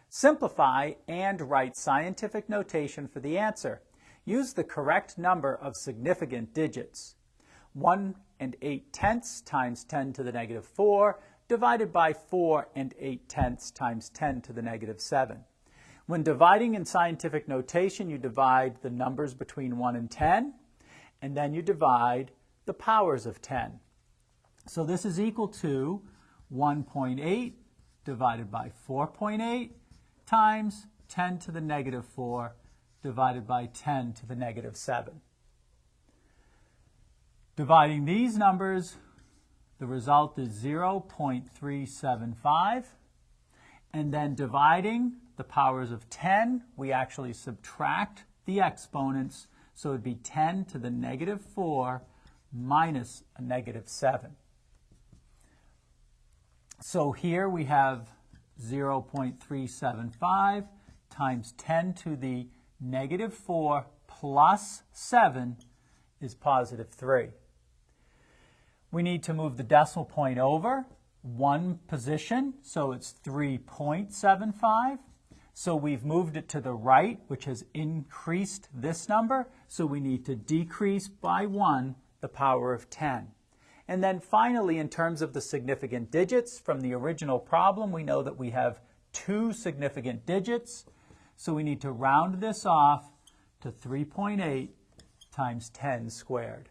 Simplify and write scientific notation for the answer. Use the correct number of significant digits. 1 8/10 times 10 to the negative 4 divided by 4 8/10 times 10 to the negative 7. When dividing in scientific notation, you divide the numbers between 1 and 10, and then you divide the powers of 10. So this is equal to 1.8 divided by 4.8 times 10 to the negative 4 divided by 10 to the negative 7. Dividing these numbers, the result is 0.375. And then dividing the powers of 10, we actually subtract the exponents, so it would be 10 to the negative 4 minus a negative 7. So here we have 0.375 times 10 to the negative 4 plus 7 is positive 3. We need to move the decimal point over one position, so it's 3.75. So we've moved it to the right, which has increased this number, so we need to decrease by 1 the power of 10. And then finally, in terms of the significant digits, from the original problem, we know that we have 2 significant digits, so we need to round this off to 3.8 times 10 squared.